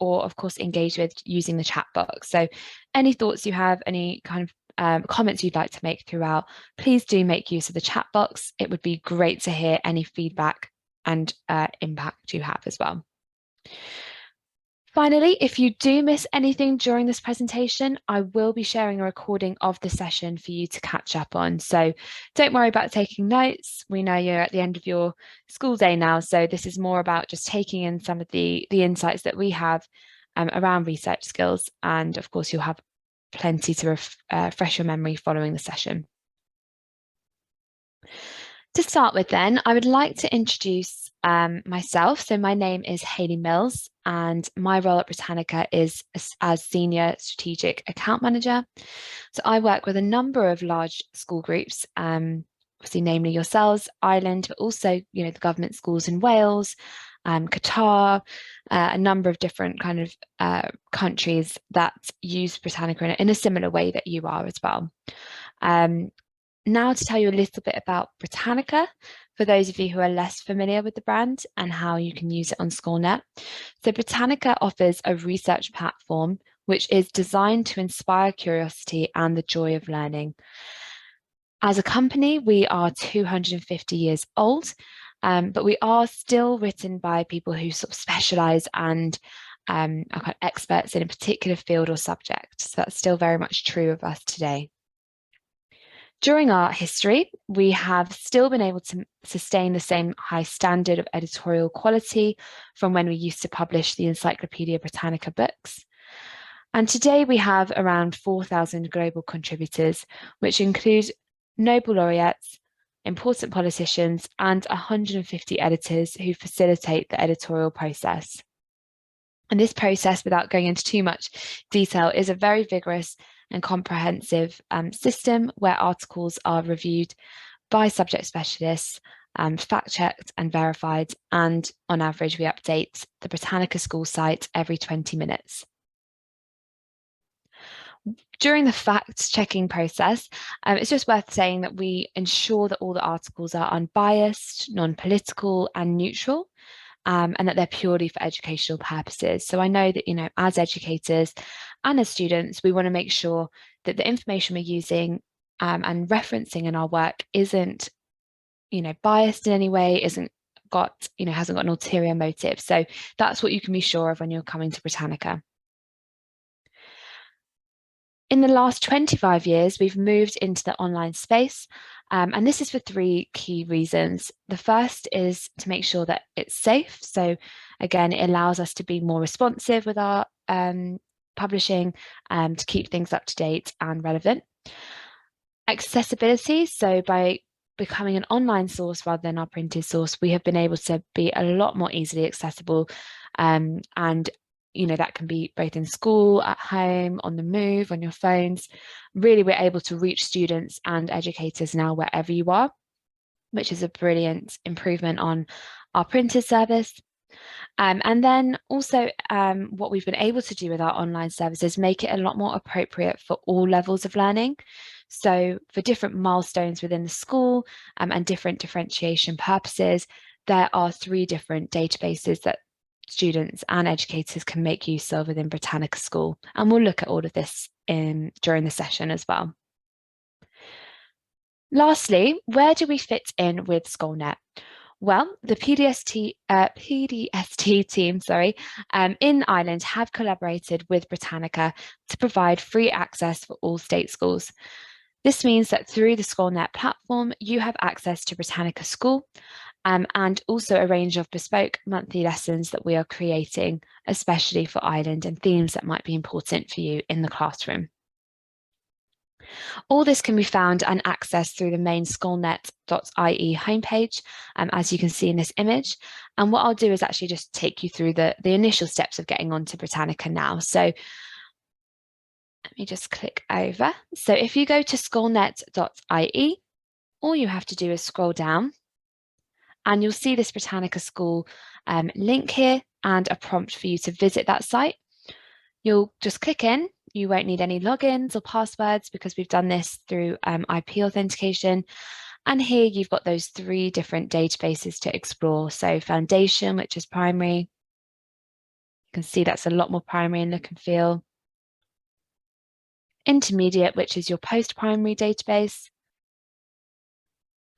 or of course engage with using the chat box. So any thoughts you have, any kind of comments you'd like to make throughout, please do make use of the chat box. It would be great to hear any feedback and impact you have as well. Finally, if you do miss anything during this presentation, I will be sharing a recording of the session for you to catch up on. So don't worry about taking notes. We know you're at the end of your school day now, so this is more about just taking in some of the insights that we have around research skills. And of course, you'll have plenty to refresh your memory following the session. To start with then, I would like to introduce myself. So my name is Hayley Mills and my role at Britannica is as Senior Strategic Account Manager. So I work with a number of large school groups, obviously namely yourselves, Ireland, but also, the government schools in Wales, Qatar, a number of different kind of countries that use Britannica in a similar way that you are as well. Now to tell you a little bit about Britannica, for those of you who are less familiar with the brand and how you can use it on Scoilnet. So Britannica offers a research platform which is designed to inspire curiosity and the joy of learning. As a company, we are 250 years old, but we are still written by people who sort of specialise and are kind of experts in a particular field or subject. So that's still very much true of us today. During our history, we have still been able to sustain the same high standard of editorial quality from when we used to publish the Encyclopedia Britannica books. And today we have around 4,000 global contributors, which include Nobel laureates, important politicians, and 150 editors who facilitate the editorial process. And this process, without going into too much detail, is a very vigorous and comprehensive system where articles are reviewed by subject specialists, fact-checked and verified, and on average we update the Britannica School site every 20 minutes. During the fact-checking process, it's just worth saying that we ensure that all the articles are unbiased, non-political and neutral, and that they're purely for educational purposes. So I know that, as educators and as students, we want to make sure that the information we're using and referencing in our work isn't, biased in any way, hasn't got an ulterior motive. So that's what you can be sure of when you're coming to Britannica. In the last 25 years, we've moved into the online space, and this is for three key reasons. The first is to make sure that it's safe. So again, it allows us to be more responsive with our publishing to keep things up to date and relevant. Accessibility, so by becoming an online source rather than our printed source, we have been able to be a lot more easily accessible, and that can be both in school, at home, on the move, on your phones. Really, we're able to reach students and educators now wherever you are, which is a brilliant improvement on our printed service. And then also what we've been able to do with our online services, make it a lot more appropriate for all levels of learning. So for different milestones within the school and different differentiation purposes, there are 3 different databases that students and educators can make use of within Britannica School. And we'll look at all of this during the session as well. Lastly, where do we fit in with Scoilnet? Well, the PDST team, in Ireland have collaborated with Britannica to provide free access for all state schools. This means that through the Scoilnet platform, you have access to Britannica School, and also a range of bespoke monthly lessons that we are creating, especially for Ireland, and themes that might be important for you in the classroom. All this can be found and accessed through the main scoilnet.ie homepage, as you can see in this image. And what I'll do is actually just take you through the initial steps of getting onto Britannica now. So let me just click over. So if you go to scoilnet.ie, all you have to do is scroll down, and you'll see this Britannica School link here and a prompt for you to visit that site. You'll just click in. You won't need any logins or passwords because we've done this through IP authentication. And here you've got those 3 different databases to explore. So Foundation, which is primary, You can see that's a lot more primary in look and feel. Intermediate, which is your post-primary database.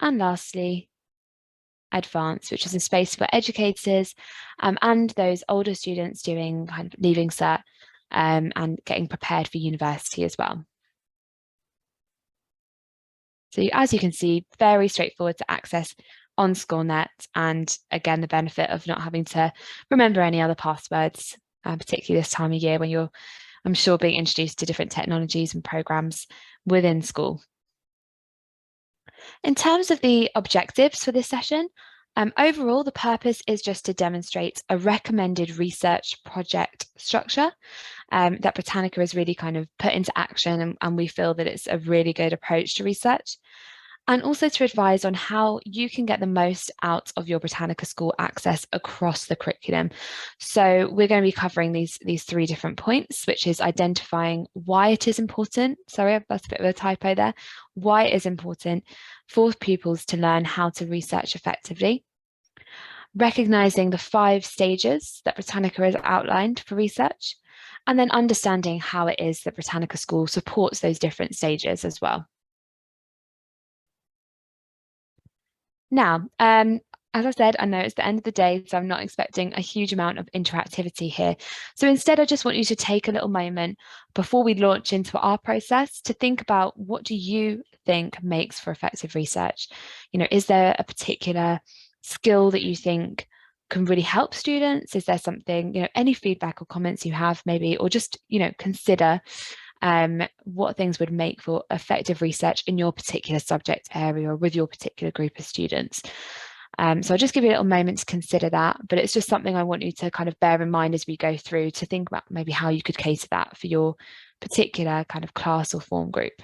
And lastly, advanced, which is a space for educators and those older students doing kind of leaving cert and getting prepared for university as well. So as you can see, very straightforward to access on Scoilnet, and again, the benefit of not having to remember any other passwords, particularly this time of year when you're, I'm sure, being introduced to different technologies and programs within school. In terms of the objectives for this session, overall, the purpose is just to demonstrate a recommended research project structure that Britannica has really kind of put into action, and we feel that it's a really good approach to research. And also to advise on how you can get the most out of your Britannica School access across the curriculum. So we're going to be covering these 3 different points, which is identifying why it is important. Sorry, that's a bit of a typo there. Why it is important for pupils to learn how to research effectively. Recognizing the 5 stages that Britannica has outlined for research, and then understanding how it is that Britannica School supports those different stages as well. Now, as I said, I know it's the end of the day, so I'm not expecting a huge amount of interactivity here. So instead, I just want you to take a little moment before we launch into our process to think about, what do you think makes for effective research? You know, is there a particular skill that you think can really help students? Is there something, you know, any feedback or comments you have maybe, or just, you know, consider what things would make for effective research in your particular subject area or with your particular group of students. So I'll just give you a little moment to consider that, but it's just something I want you to kind of bear in mind as we go through, to think about maybe how you could cater that for your particular kind of class or form group.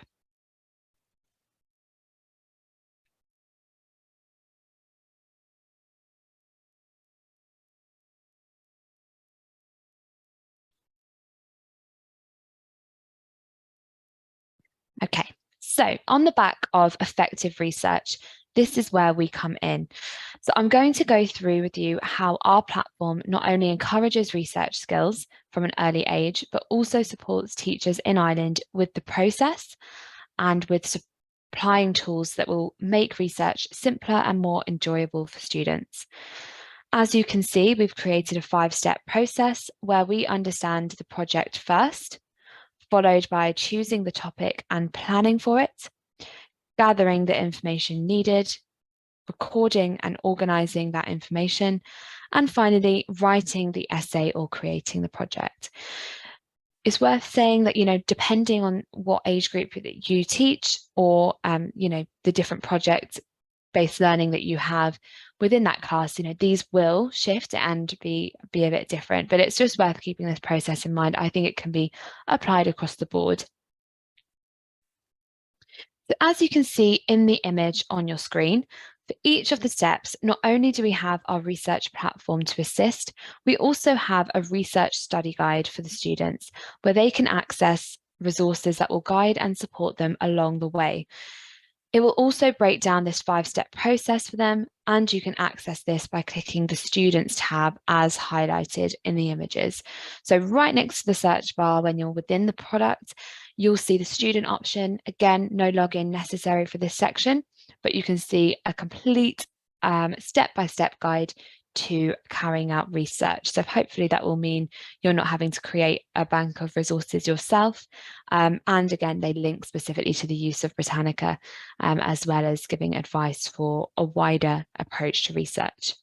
Okay, so on the back of effective research, this is where we come in. So I'm going to go through with you how our platform not only encourages research skills from an early age, but also supports teachers in Ireland with the process and with supplying tools that will make research simpler and more enjoyable for students. As you can see, we've created a 5-step process where we understand the project first, followed by choosing the topic and planning for it, gathering the information needed, recording and organizing that information, and finally, writing the essay or creating the project. It's worth saying that, you know, depending on what age group that you teach, or, you know, the different project-based learning that you have within that class, you know, these will shift and be a bit different, but it's just worth keeping this process in mind. I think it can be applied across the board. So as you can see in the image on your screen, for each of the steps, not only do we have our research platform to assist, we also have a research study guide for the students where they can access resources that will guide and support them along the way. It will also break down this 5-step process for them, and you can access this by clicking the Students tab as highlighted in the images. So right next to the search bar, when you're within the product, you'll see the student option. Again, no login necessary for this section, but you can see a complete step-by-step guide to carrying out research. So hopefully that will mean you're not having to create a bank of resources yourself. And again, they link specifically to the use of Britannica, as well as giving advice for a wider approach to research.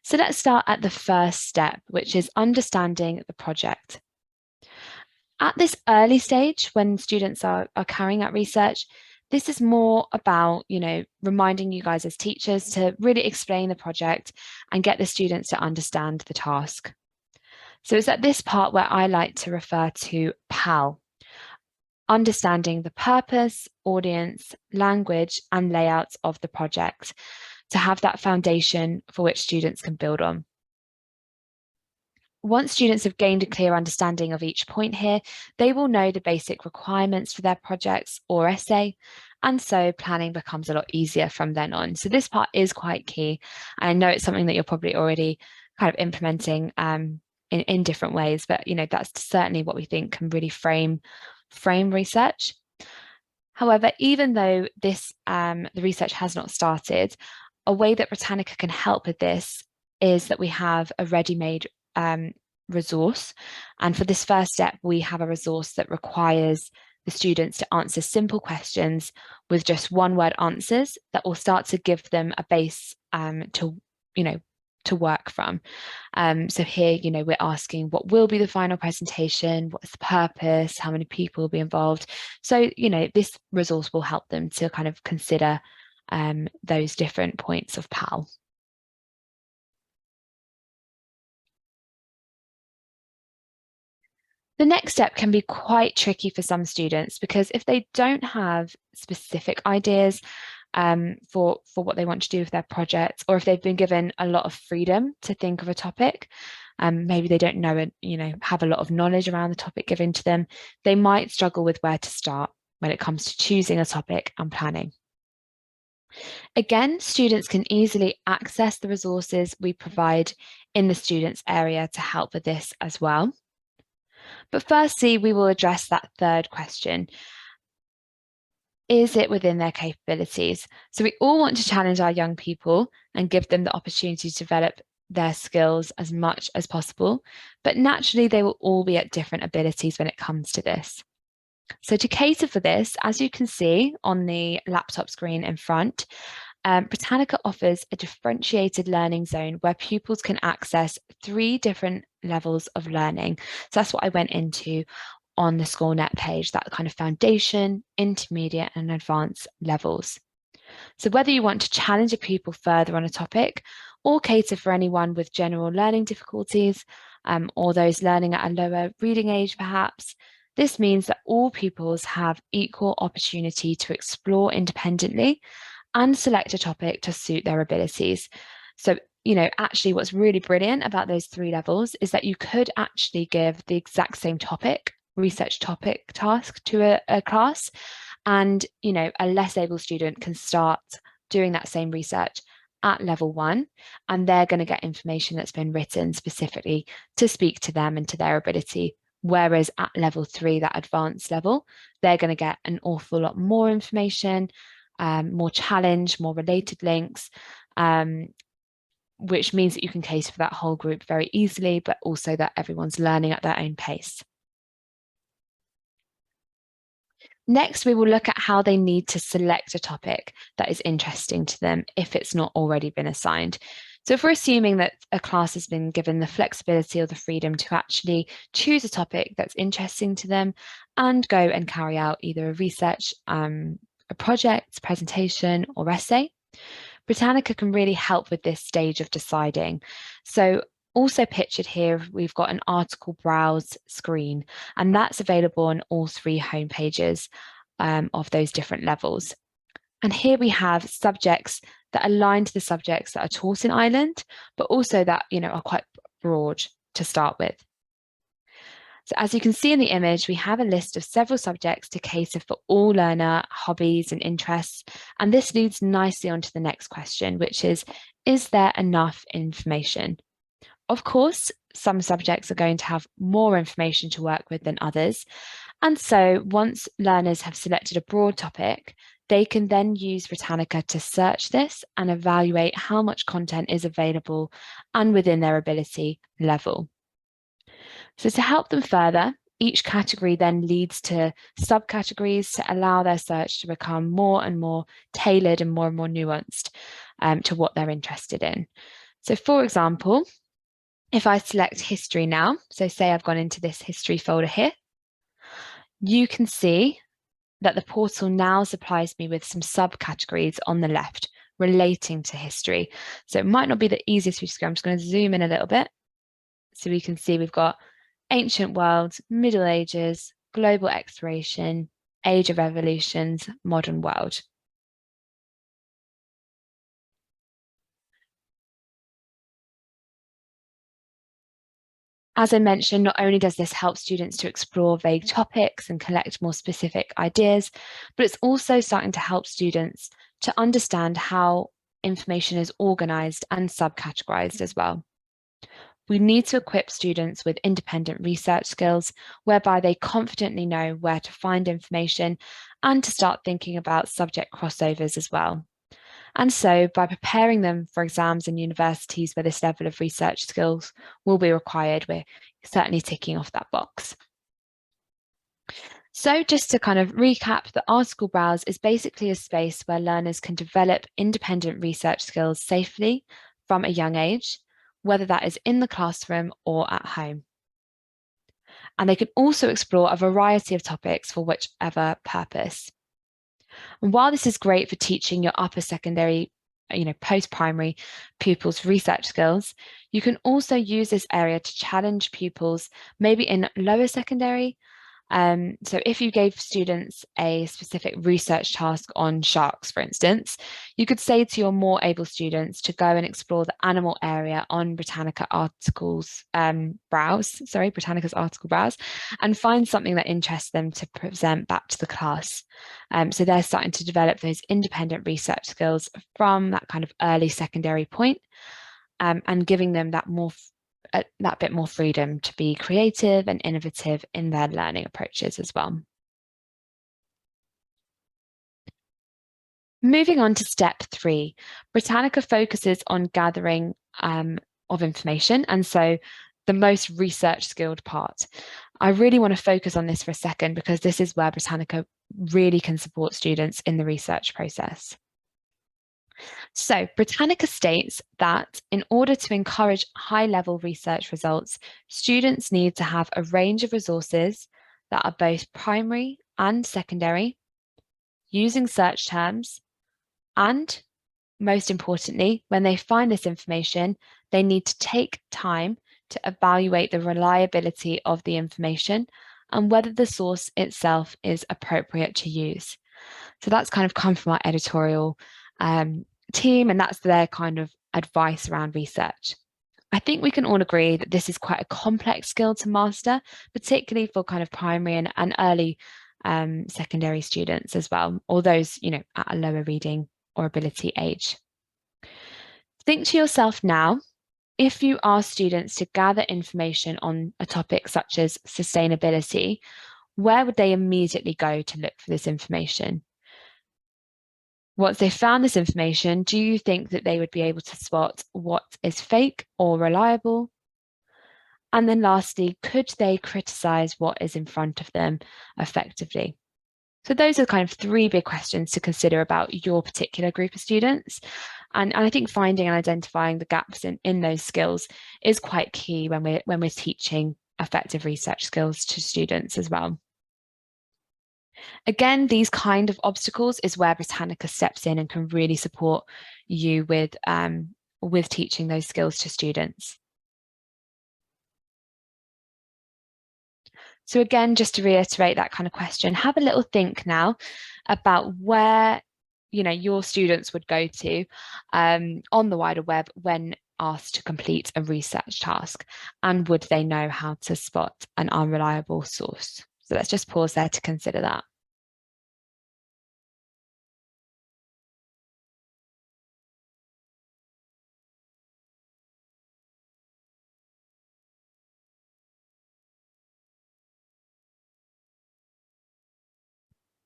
So let's start at the first step, which is understanding the project. At this early stage, when students are carrying out research, this is more about, you know, reminding you guys as teachers to really explain the project and get the students to understand the task. So it's at this part where I like to refer to PAL, understanding the purpose, audience, language, and layouts of the project, to have that foundation for which students can build on. Once students have gained a clear understanding of each point here, they will know the basic requirements for their projects or essay, and so planning becomes a lot easier from then on. So this part is quite key. I know it's something that you're probably already kind of implementing in different ways. But that's certainly what we think can really frame research. However, even though the research has not started, a way that Britannica can help with this is that we have a ready-made resource. And for this first step, we have a resource that requires the students to answer simple questions with just one-word answers that will start to give them a base to work from. So here, we're asking what will be the final presentation, what's the purpose, how many people will be involved. So, this resource will help them to kind of consider those different points of PAL. The next step can be quite tricky for some students because if they don't have specific ideas for what they want to do with their project, or if they've been given a lot of freedom to think of a topic, maybe they don't know it, have a lot of knowledge around the topic given to them, they might struggle with where to start when it comes to choosing a topic and planning. Again, students can easily access the resources we provide in the students area to help with this as well. But firstly, we will address that third question. Is it within their capabilities? So we all want to challenge our young people and give them the opportunity to develop their skills as much as possible, but naturally they will all be at different abilities when it comes to this. So to cater for this, as you can see on the laptop screen in front, Britannica offers a differentiated learning zone where pupils can access 3 different levels of learning. So that's what I went into on the Scoilnet page, that kind of foundation, intermediate and advanced levels. So whether you want to challenge a pupil further on a topic or cater for anyone with general learning difficulties or those learning at a lower reading age perhaps, this means that all pupils have equal opportunity to explore independently and select a topic to suit their abilities. So, actually what's really brilliant about those 3 levels is that you could actually give the exact same topic, research topic task to a class, and, a less able student can start doing that same research at level 1, and they're going to get information that's been written specifically to speak to them and to their ability. Whereas at level 3, that advanced level, they're going to get an awful lot more information, more challenge, more related links, which means that you can cater for that whole group very easily, but also that everyone's learning at their own pace. Next, we will look at how they need to select a topic that is interesting to them if it's not already been assigned. So if we're assuming that a class has been given the flexibility or the freedom to actually choose a topic that's interesting to them and go and carry out either a research, a project, presentation, or essay, Britannica can really help with this stage of deciding. So also pictured here, we've got an article browse screen, and that's available on all 3 home pages of those different levels. And here we have subjects that align to the subjects that are taught in Ireland, but also that, are quite broad to start with. So as you can see in the image, we have a list of several subjects to cater for all learner hobbies and interests. And this leads nicely on to the next question, which is there enough information? Of course, some subjects are going to have more information to work with than others. And so once learners have selected a broad topic, they can then use Britannica to search this and evaluate how much content is available and within their ability level. So to help them further, each category then leads to subcategories to allow their search to become more and more tailored and more nuanced to what they're interested in. So for example, if I select history now, so say I've gone into this history folder here, you can see that the portal now supplies me with some subcategories on the left relating to history. So it might not be the easiest way to go. I'm just going to zoom in a little bit so we can see we've got ancient world, Middle Ages, global exploration, age of revolutions, modern world. As I mentioned, not only does this help students to explore vague topics and collect more specific ideas, but it's also starting to help students to understand how information is organized and subcategorized as well. We need to equip students with independent research skills, whereby they confidently know where to find information and to start thinking about subject crossovers as well. And so, by preparing them for exams in universities where this level of research skills will be required, we're certainly ticking off that box. So, just to kind of recap, the article browse is basically a space where learners can develop independent research skills safely from a young age, whether that is in the classroom or at home. And they can also explore a variety of topics for whichever purpose. And while this is great for teaching your upper secondary, post-primary pupils research skills, you can also use this area to challenge pupils maybe in lower secondary. So if you gave students a specific research task on sharks, for instance, you could say to your more able students to go and explore the animal area on Britannica's article browse, and find something that interests them to present back to the class. So they're starting to develop those independent research skills from that kind of early secondary point, and giving them that bit more freedom to be creative and innovative in their learning approaches as well. Moving on to step 3, Britannica focuses on gathering of information, and so the most research skilled part. I really want to focus on this for a second because this is where Britannica really can support students in the research process. So, Britannica states that in order to encourage high-level research results, students need to have a range of resources that are both primary and secondary, using search terms, and most importantly, when they find this information, they need to take time to evaluate the reliability of the information and whether the source itself is appropriate to use. So that's kind of come from our editorial team, and that's their kind of advice around research. I think we can all agree that this is quite a complex skill to master, particularly for kind of primary and early secondary students as well, or those, at a lower reading or ability age. Think to yourself now, if you ask students to gather information on a topic such as sustainability, where would they immediately go to look for this information? Once they found this information, do you think that they would be able to spot what is fake or reliable? And then lastly, could they criticize what is in front of them effectively? So those are kind of 3 big questions to consider about your particular group of students. And I think finding and identifying the gaps in those skills is quite key when we're teaching effective research skills to students as well. Again, these kind of obstacles is where Britannica steps in and can really support you with teaching those skills to students. So again, just to reiterate that kind of question, have a little think now about where your students would go to on the wider web when asked to complete a research task, and would they know how to spot an unreliable source? So let's just pause there to consider that.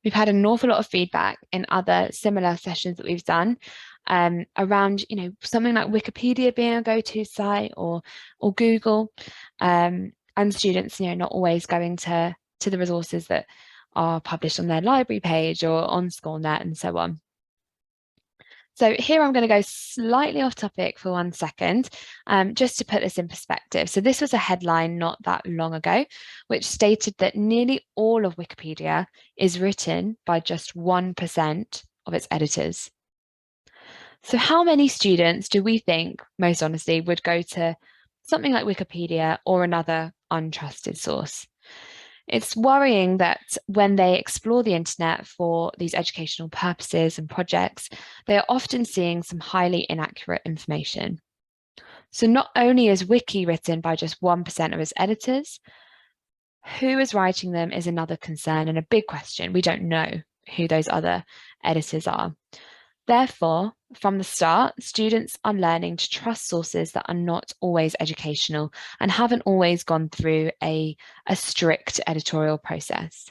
We've had an awful lot of feedback in other similar sessions that we've done around, something like Wikipedia being a go-to site or Google, and students, not always going to the resources that are published on their library page or on Scoilnet and so on. So here I'm going to go slightly off topic for 1 second, just to put this in perspective. So this was a headline not that long ago, which stated that nearly all of Wikipedia is written by just 1% of its editors. So how many students do we think, most honestly, would go to something like Wikipedia or another untrusted source? It's worrying that when they explore the internet for these educational purposes and projects, they are often seeing some highly inaccurate information. So not only is Wiki written by just 1% of its editors, who is writing them is another concern and a big question. We don't know who those other editors are. Therefore, From the start, students are learning to trust sources that are not always educational and haven't always gone through a strict editorial process.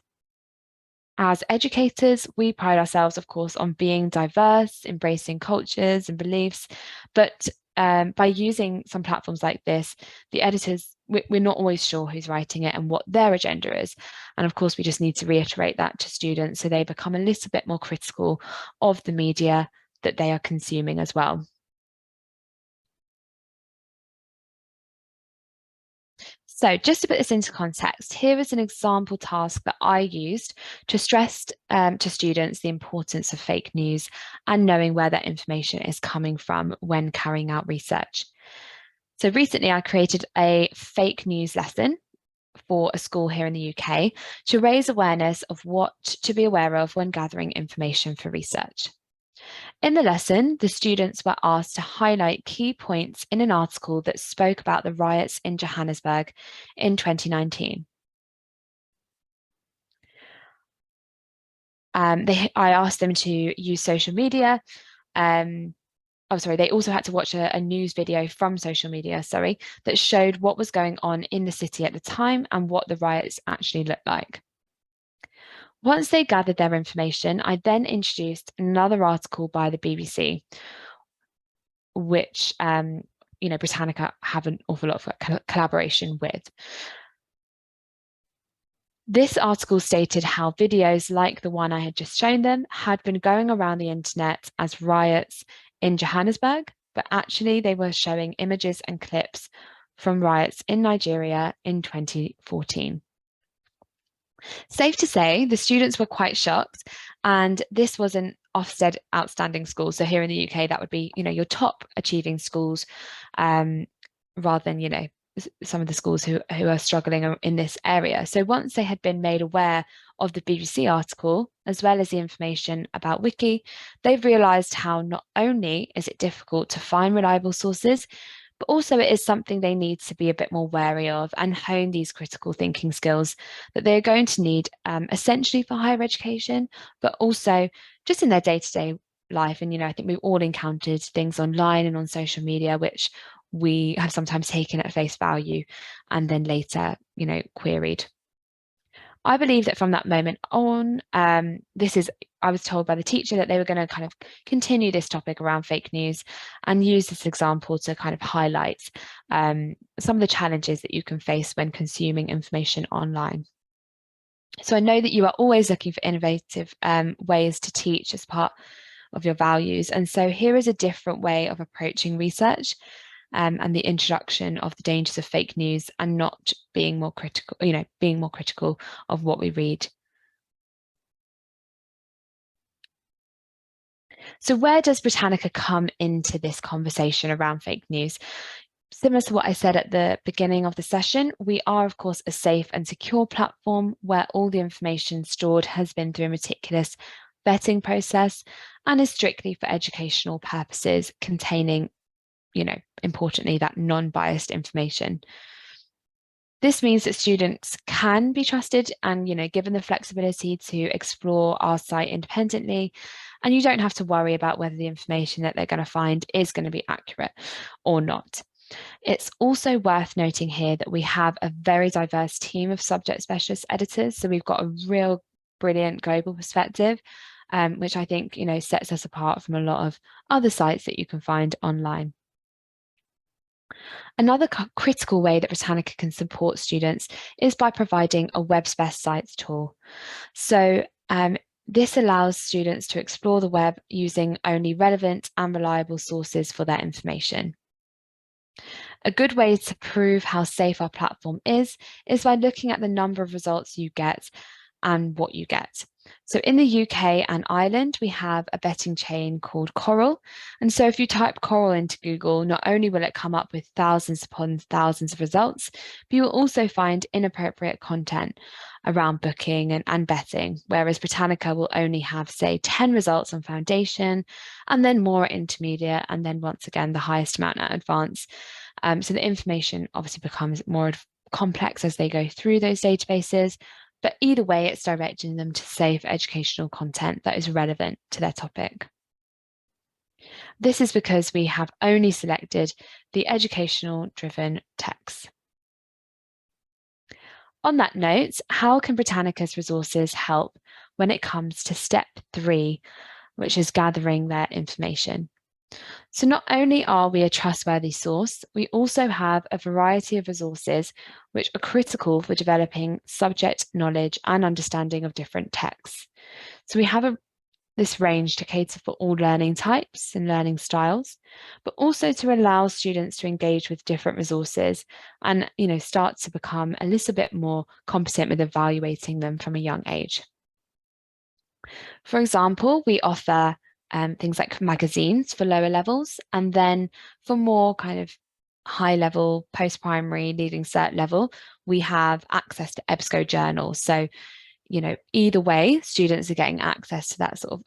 As educators, we pride ourselves, of course, on being diverse, embracing cultures and beliefs, but by using some platforms like this, the editors, we're not always sure who's writing it and what their agenda is. And of course, we just need to reiterate that to students so they become a little bit more critical of the media that they are consuming as well. So just to put this into context, here is an example task that I used to stress to students the importance of fake news and knowing where that information is coming from when carrying out research. So recently I created a fake news lesson for a school here in the UK to raise awareness of what to be aware of when gathering information for research. In the lesson, the students were asked to highlight key points in an article that spoke about the riots in Johannesburg in 2019. I asked them to use social media. They also had to watch a news video from social media, that showed what was going on in the city at the time and what the riots actually looked like. Once they gathered their information, I then introduced another article by the BBC, which Britannica have an awful lot of collaboration with. This article stated how videos like the one I had just shown them had been going around the internet as riots in Johannesburg, but actually they were showing images and clips from riots in Nigeria in 2014. Safe to say, the students were quite shocked, and this was an Ofsted outstanding school. So here in the UK, that would be, your top achieving schools, rather than, some of the schools who are struggling in this area. So once they had been made aware of the BBC article, as well as the information about Wiki, they've realised how not only is it difficult to find reliable sources, but also it is something they need to be a bit more wary of and hone these critical thinking skills that they're going to need essentially for higher education, but also just in their day-to-day life. And, I think we've all encountered things online and on social media, which we have sometimes taken at face value and then later, queried. I believe that from that moment on, I was told by the teacher that they were going to kind of continue this topic around fake news and use this example to kind of highlight some of the challenges that you can face when consuming information online. So I know that you are always looking for innovative ways to teach as part of your values. And so here is a different way of approaching research and the introduction of the dangers of fake news and not being more critical, being more critical of what we read. So where does Britannica come into this conversation around fake news? Similar to what I said at the beginning of the session, we are, of course, a safe and secure platform where all the information stored has been through a meticulous vetting process and is strictly for educational purposes, containing, importantly, that non-biased information. This means that students can be trusted and, given the flexibility to explore our site independently, and you don't have to worry about whether the information that they're going to find is going to be accurate or not. It's also worth noting here that we have a very diverse team of subject specialist editors. So we've got a real brilliant global perspective, which I think, sets us apart from a lot of other sites that you can find online. Another critical way that Britannica can support students is by providing a web's best sites tool. So this allows students to explore the web using only relevant and reliable sources for their information. A good way to prove how safe our platform is by looking at the number of results you get and what you get. So in the UK and Ireland, we have a betting chain called Coral. And so if you type Coral into Google, not only will it come up with thousands upon thousands of results, but you will also find inappropriate content around booking and betting, whereas Britannica will only have, say, 10 results on foundation, and then more at intermediate, and then once again, the highest amount at advanced. So the information obviously becomes more complex as they go through those databases, but either way, it's directing them to safe educational content that is relevant to their topic. This is because we have only selected the educational-driven texts. On that note, how can Britannica's resources help when it comes to step 3, which is gathering their information? So not only are we a trustworthy source, we also have a variety of resources which are critical for developing subject knowledge and understanding of different texts. So we have this range to cater for all learning types and learning styles, but also to allow students to engage with different resources and, start to become a little bit more competent with evaluating them from a young age. For example, we offer things like magazines for lower levels, and then for more kind of high level, post-primary, leading cert level, we have access to EBSCO journals. So, either way, students are getting access to that sort of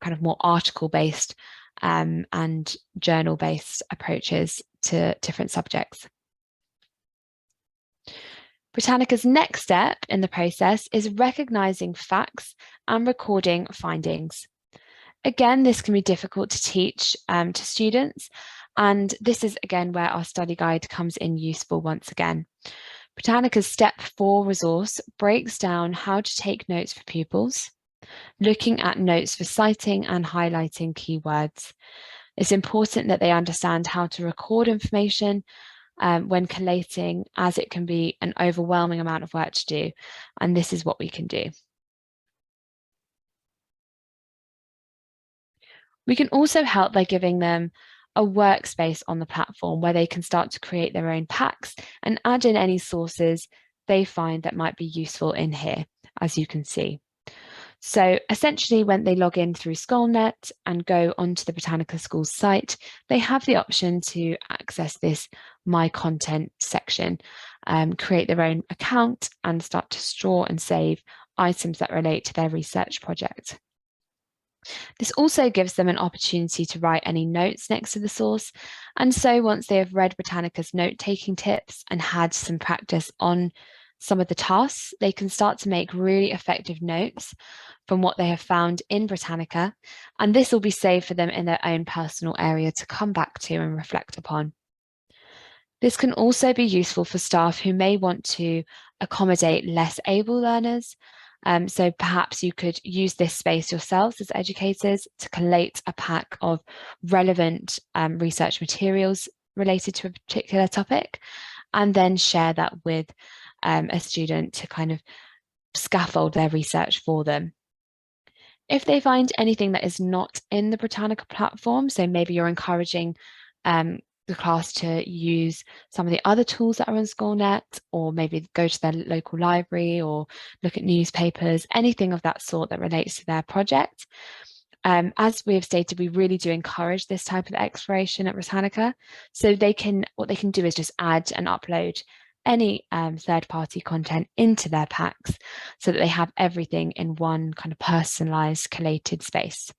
kind of more article-based and journal-based approaches to different subjects. Britannica's next step in the process is recognizing facts and recording findings. Again, this can be difficult to teach to students, and this is again where our study guide comes in useful once again. Britannica's Step 4 resource breaks down how to take notes for pupils, looking at notes for citing and highlighting keywords. It's important that they understand how to record information when collating, as it can be an overwhelming amount of work to do, and this is what we can do. We can also help by giving them a workspace on the platform where they can start to create their own packs and add in any sources they find that might be useful in here, as you can see. So essentially, when they log in through Scoilnet and go onto the Britannica Schools site, they have the option to access this My Content section, create their own account and start to store and save items that relate to their research project. This also gives them an opportunity to write any notes next to the source. And so once they have read Britannica's note-taking tips and had some practice on some of the tasks, they can start to make really effective notes from what they have found in Britannica. And this will be saved for them in their own personal area to come back to and reflect upon. This can also be useful for staff who may want to accommodate less able learners. So perhaps you could use this space yourselves as educators to collate a pack of relevant research materials related to a particular topic, and then share that with a student to kind of scaffold their research for them. If they find anything that is not in the Britannica platform, so maybe you're encouraging the class to use some of the other tools that are on Scoilnet, or maybe go to their local library or look at newspapers, anything of that sort that relates to their project. As we have stated, we really do encourage this type of exploration at Britannica. So what they can do is just add and upload any third-party content into their packs so that they have everything in one kind of personalized, collated space.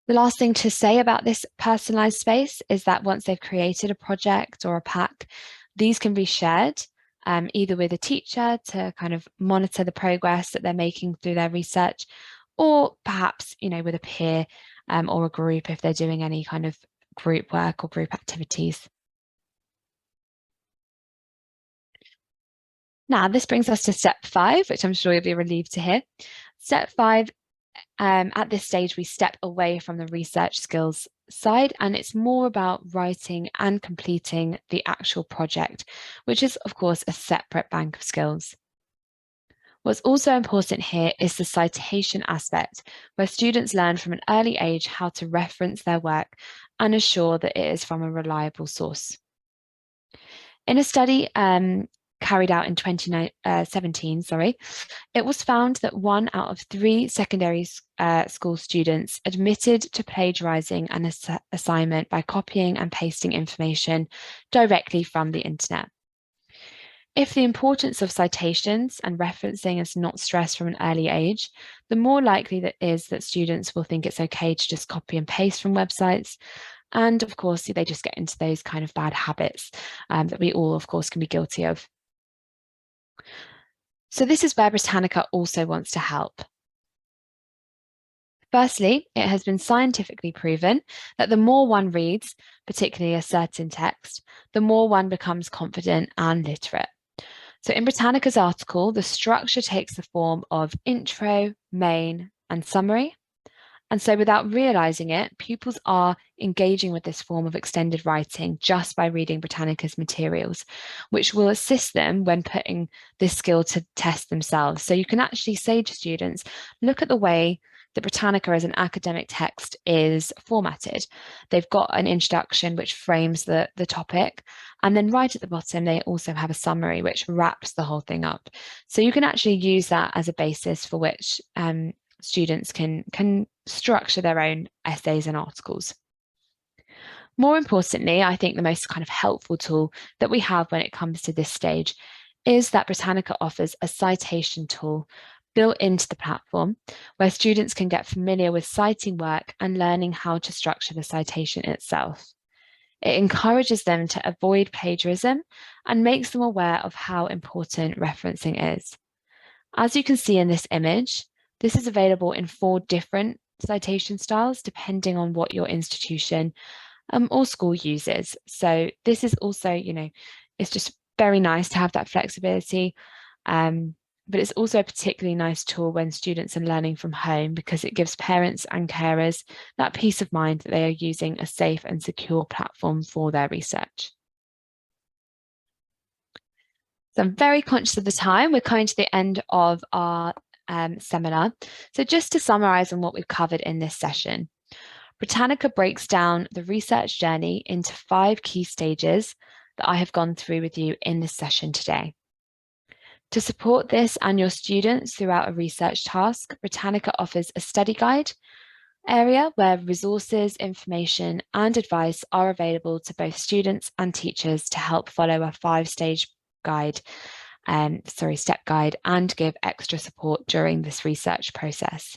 The last thing to say about this personalized space is that once they've created a project or a pack, these can be shared either with a teacher to kind of monitor the progress that they're making through their research, or perhaps, with a peer or a group if they're doing any kind of group work or group activities. Now, this brings us to step 5, which I'm sure you'll be relieved to hear. Step 5, at this stage, we step away from the research skills side, and it's more about writing and completing the actual project, which is, of course, a separate bank of skills. What's also important here is the citation aspect, where students learn from an early age how to reference their work and assure that it is from a reliable source. In a study carried out in 2017, it was found that 1 out of 3 secondary school students admitted to plagiarizing an assignment by copying and pasting information directly from the internet. If the importance of citations and referencing is not stressed from an early age, the more likely that is that students will think it's okay to just copy and paste from websites. And of course, they just get into those kind of bad habits that we all, of course, can be guilty of. So this is where Britannica also wants to help. Firstly, it has been scientifically proven that the more one reads, particularly a certain text, the more one becomes confident and literate. So in Britannica's article, the structure takes the form of intro, main, and summary. And so without realizing it, pupils are engaging with this form of extended writing just by reading Britannica's materials, which will assist them when putting this skill to test themselves. So you can actually say to students, look at the way that Britannica as an academic text is formatted. They've got an introduction which frames the topic, and then right at the bottom, they also have a summary which wraps the whole thing up. So you can actually use that as a basis for which students can structure their own essays and articles. More importantly, I think the most kind of helpful tool that we have when it comes to this stage is that Britannica offers a citation tool built into the platform where students can get familiar with citing work and learning how to structure the citation itself. It encourages them to avoid plagiarism and makes them aware of how important referencing is. As you can see in this image, this is available in 4 different citation styles depending on what your institution or school uses. So this is also, it's just very nice to have that flexibility. But it's also a particularly nice tool when students are learning from home because it gives parents and carers that peace of mind that they are using a safe and secure platform for their research. So I'm very conscious of the time. We're coming to the end of our seminar. So just to summarize on what we've covered in this session, Britannica breaks down the research journey into 5 key stages that I have gone through with you in this session today. To support this and your students throughout a research task, Britannica offers a study guide area where resources, information, and advice are available to both students and teachers to help follow a 5-stage guide, step guide, and give extra support during this research process.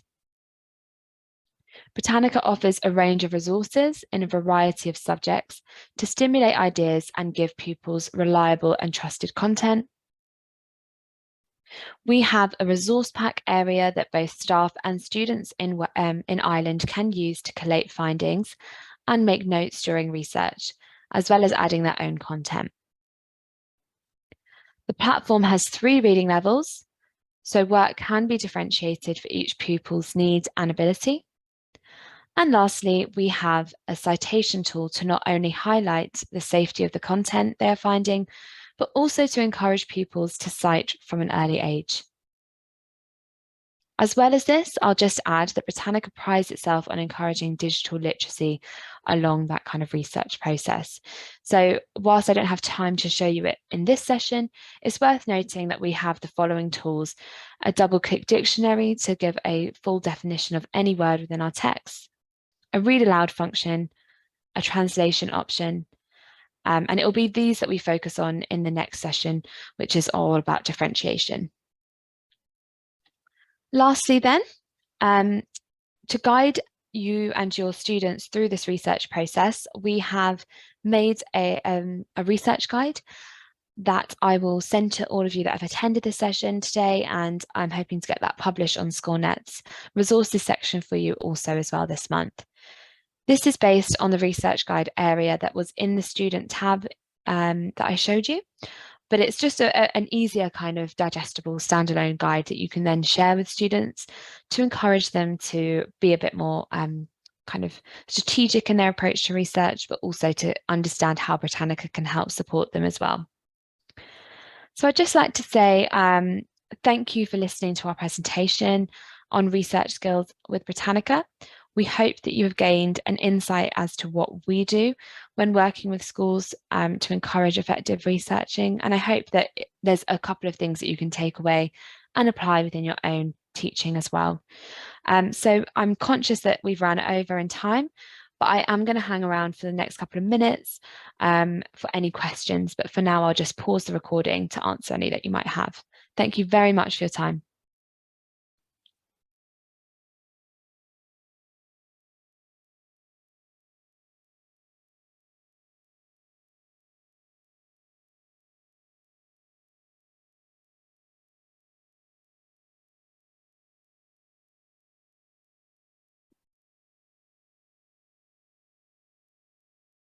Britannica offers a range of resources in a variety of subjects to stimulate ideas and give pupils reliable and trusted content. We have a resource pack area that both staff and students in Ireland can use to collate findings and make notes during research, as well as adding their own content. The platform has 3 reading levels, so work can be differentiated for each pupil's needs and ability. And lastly, we have a citation tool to not only highlight the safety of the content they're finding, but also to encourage pupils to cite from an early age. As well as this, I'll just add that Britannica prides itself on encouraging digital literacy along that kind of research process. So whilst I don't have time to show you it in this session, it's worth noting that we have the following tools: a double-click dictionary to give a full definition of any word within our text, a read aloud function, a translation option, and it will be these that we focus on in the next session, which is all about differentiation. Lastly then, to guide you and your students through this research process, we have made a research guide that I will send to all of you that have attended this session today, and I'm hoping to get that published on Scoilnet's resources section for you also as well this month. This is based on the research guide area that was in the student tab that I showed you, but it's just an easier kind of digestible standalone guide that you can then share with students to encourage them to be a bit more kind of strategic in their approach to research, but also to understand how Britannica can help support them as well. So I'd just like to say thank you for listening to our presentation on research skills with Britannica. We hope that you have gained an insight as to what we do when working with schools to encourage effective researching. And I hope that there's a couple of things that you can take away and apply within your own teaching as well. So I'm conscious that we've run over in time, but I am going to hang around for the next couple of minutes for any questions. But for now, I'll just pause the recording to answer any that you might have. Thank you very much for your time.